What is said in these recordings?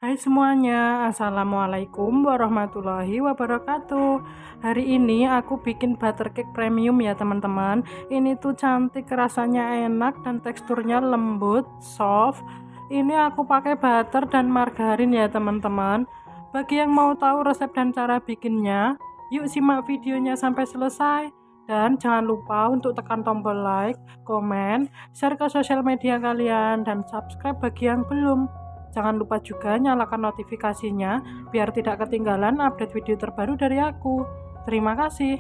Hai semuanya, Assalamualaikum warahmatullahi wabarakatuh. Hari ini aku bikin butter cake premium ya teman-teman. Ini tuh cantik, rasanya enak dan teksturnya lembut, soft. Ini aku pakai butter dan margarin ya teman-teman. Bagi yang mau tahu resep dan cara bikinnya, yuk simak videonya sampai selesai. Dan jangan lupa untuk tekan tombol like, komen, share ke sosial media kalian, dan subscribe bagi yang belum. Jangan lupa juga nyalakan notifikasinya biar tidak ketinggalan update video terbaru dari aku. Terima kasih.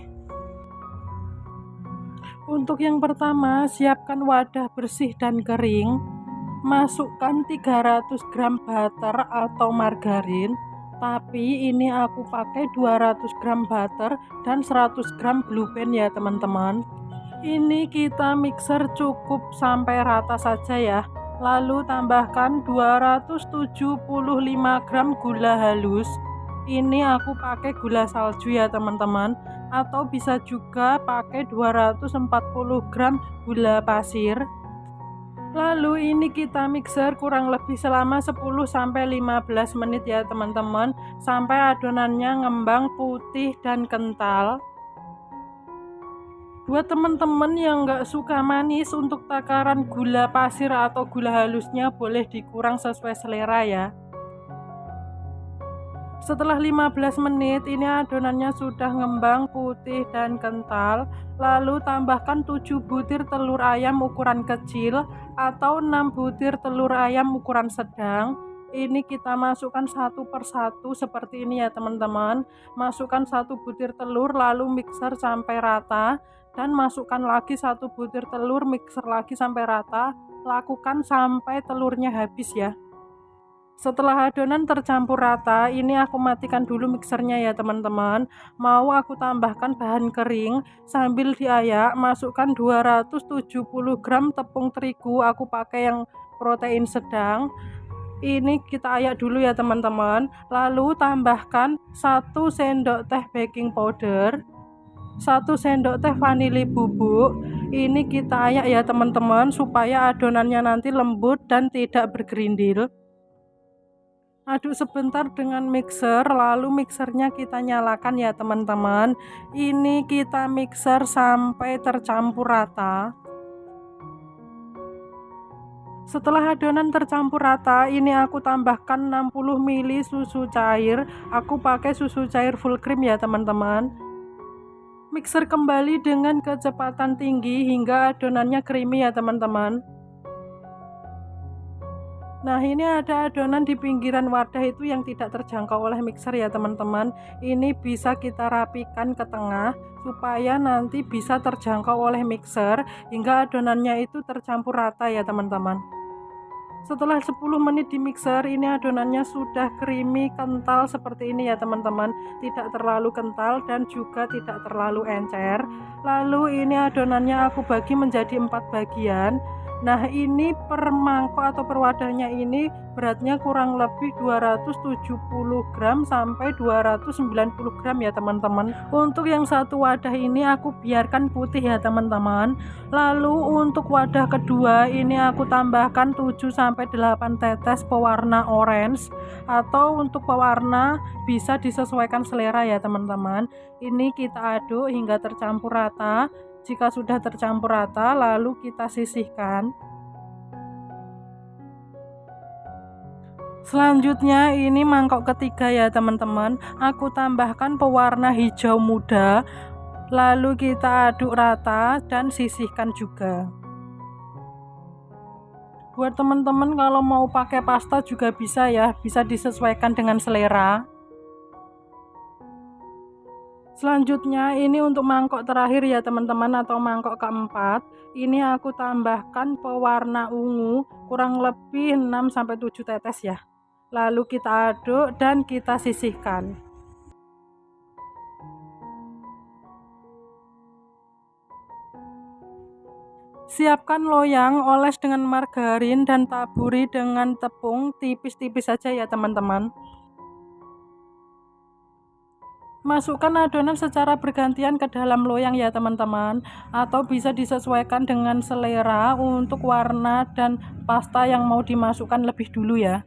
Untuk yang pertama, siapkan wadah bersih dan kering. Masukkan 300 gram butter atau margarin. Tapi ini aku pakai 200 gram butter dan 100 gram blue band ya teman-teman. Ini kita mixer cukup sampai rata saja ya. Lalu tambahkan 275 gram gula halus. Ini aku pakai gula salju ya teman-teman, atau bisa juga pakai 240 gram gula pasir. Lalu ini kita mixer kurang lebih selama 10-15 menit ya teman-teman, sampai adonannya ngembang putih dan kental. Buat teman-teman yang nggak suka manis, untuk takaran gula pasir atau gula halusnya boleh dikurang sesuai selera ya. Setelah 15 menit ini adonannya sudah ngembang putih dan kental. Lalu tambahkan 7 butir telur ayam ukuran kecil atau 6 butir telur ayam ukuran sedang. Ini kita masukkan satu persatu seperti ini ya teman-teman. Masukkan 1 butir telur lalu mixer sampai rata, dan masukkan lagi 1 butir telur, mixer lagi sampai rata. Lakukan sampai telurnya habis ya. Setelah adonan tercampur rata, ini aku matikan dulu mixernya ya teman-teman. Mau aku tambahkan bahan kering sambil diayak. Masukkan 270 gram tepung terigu, aku pakai yang protein sedang. Ini kita ayak dulu ya teman-teman. Lalu tambahkan 1 sendok teh baking powder, 1 sendok teh vanili bubuk. Ini kita ayak ya teman-teman, supaya adonannya nanti lembut dan tidak bergerindil. Aduk sebentar dengan mixer, lalu mixernya kita nyalakan ya teman-teman. Ini kita mixer sampai tercampur rata. Setelah adonan tercampur rata, ini aku tambahkan 60 ml susu cair. Aku pakai susu cair full cream ya teman-teman. Mixer kembali dengan kecepatan tinggi hingga adonannya creamy ya teman-teman. Nah, ini ada adonan di pinggiran wadah itu yang tidak terjangkau oleh mixer ya teman-teman. Ini bisa kita rapikan ke tengah supaya nanti bisa terjangkau oleh mixer hingga adonannya itu tercampur rata ya teman-teman. Setelah 10 menit di mixer, ini adonannya sudah creamy kental seperti ini ya teman-teman. Tidak terlalu kental dan juga tidak terlalu encer. Lalu ini adonannya aku bagi menjadi 4 bagian. Nah, ini per mangkok atau per wadahnya ini beratnya kurang lebih 270 gram sampai 290 gram ya teman-teman. Untuk yang satu wadah ini aku biarkan putih ya teman-teman. Lalu untuk wadah kedua ini aku tambahkan 7-8 tetes pewarna orange, atau untuk pewarna bisa disesuaikan selera ya teman-teman. Ini kita aduk hingga tercampur rata. Jika sudah tercampur rata, lalu kita sisihkan. Selanjutnya ini mangkok ketiga ya teman-teman. Aku tambahkan pewarna hijau muda. Lalu kita aduk rata dan sisihkan juga. Buat teman-teman kalau mau pakai pasta juga bisa ya, bisa disesuaikan dengan selera. Selanjutnya ini untuk mangkok terakhir ya teman-teman, atau mangkok keempat. Ini aku tambahkan pewarna ungu kurang lebih 6-7 tetes ya. Lalu kita aduk dan kita sisihkan. Siapkan loyang, oles dengan margarin dan taburi dengan tepung tipis-tipis saja ya teman-teman. Masukkan adonan secara bergantian ke dalam loyang ya teman-teman, atau bisa disesuaikan dengan selera untuk warna dan pasta yang mau dimasukkan lebih dulu ya.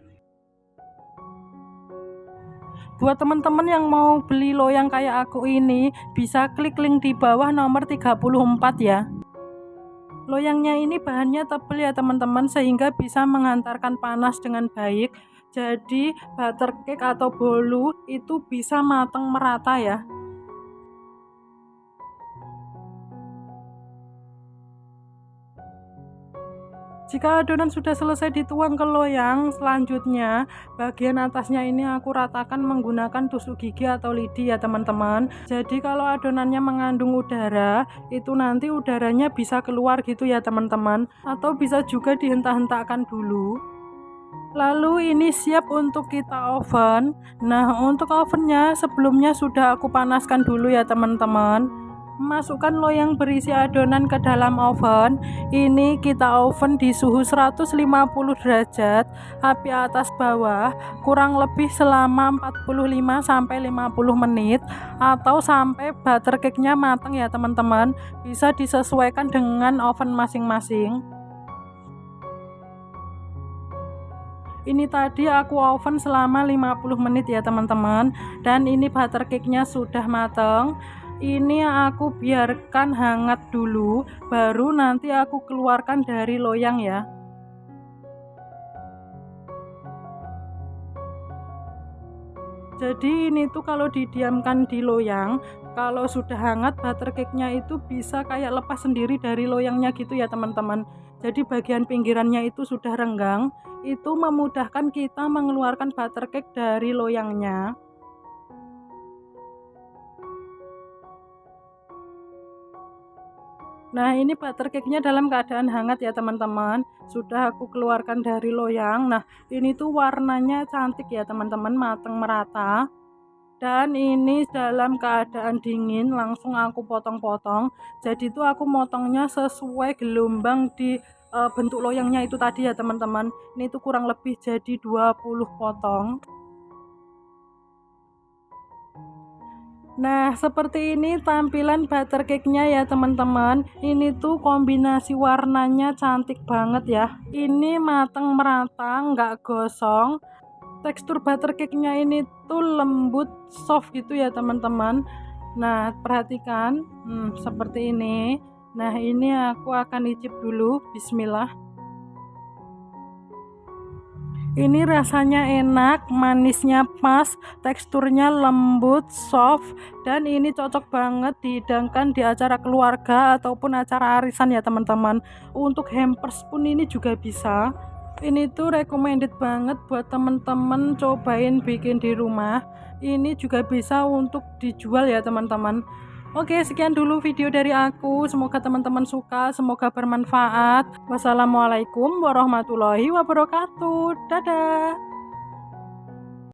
Buat teman-teman yang mau beli loyang kayak aku ini, bisa klik link di bawah nomor 34 ya. Loyangnya ini bahannya tebal ya teman-teman, sehingga bisa menghantarkan panas dengan baik. Jadi butter cake atau bolu itu bisa matang merata ya. Jika adonan sudah selesai dituang ke loyang, selanjutnya bagian atasnya ini aku ratakan menggunakan tusuk gigi atau lidi ya teman-teman. Jadi kalau adonannya mengandung udara, itu nanti udaranya bisa keluar gitu ya teman-teman. Atau bisa juga dihentak-hentakkan dulu. Lalu ini siap untuk kita oven. Nah, untuk ovennya sebelumnya sudah aku panaskan dulu ya teman-teman. Masukkan loyang berisi adonan ke dalam oven. Ini kita oven di suhu 150 derajat, api atas bawah, kurang lebih selama 45-50 menit atau sampai butter cake-nya matang ya teman-teman. Bisa disesuaikan dengan oven masing-masing. Ini tadi aku oven selama 50 menit ya teman-teman. Dan ini butter cake-nya sudah matang. Ini aku biarkan hangat dulu, baru nanti aku keluarkan dari loyang ya. Jadi ini tuh kalau didiamkan di loyang, kalau sudah hangat butter cake-nya itu bisa kayak lepas sendiri dari loyangnya gitu ya teman-teman. Jadi bagian pinggirannya itu sudah renggang, itu memudahkan kita mengeluarkan butter cake dari loyangnya. Nah, ini butter cake-nya dalam keadaan hangat ya teman-teman. Sudah aku keluarkan dari loyang. Nah, ini tuh warnanya cantik ya teman-teman, matang merata. Dan ini dalam keadaan dingin, langsung aku potong-potong. Jadi tuh aku motongnya sesuai gelombang di bentuk loyangnya itu tadi ya teman-teman. Ini tuh kurang lebih jadi 20 potong. Nah, seperti ini tampilan butter cake-nya ya teman-teman. Ini tuh kombinasi warnanya cantik banget ya. Ini matang merata, nggak gosong. Tekstur butter cake-nya ini tuh lembut, soft gitu ya teman-teman. Nah, perhatikan, seperti ini. Nah, ini aku akan icip dulu. Bismillah. Ini rasanya enak, manisnya pas, teksturnya lembut, soft, dan ini cocok banget dihidangkan di acara keluarga ataupun acara arisan ya teman-teman. Untuk hampers pun ini juga bisa. Ini tuh recommended banget buat teman-teman cobain bikin di rumah. Ini juga bisa untuk dijual ya teman-teman. Oke, sekian dulu video dari aku. Semoga teman-teman suka, semoga bermanfaat. Wassalamualaikum warahmatullahi wabarakatuh. Dadah.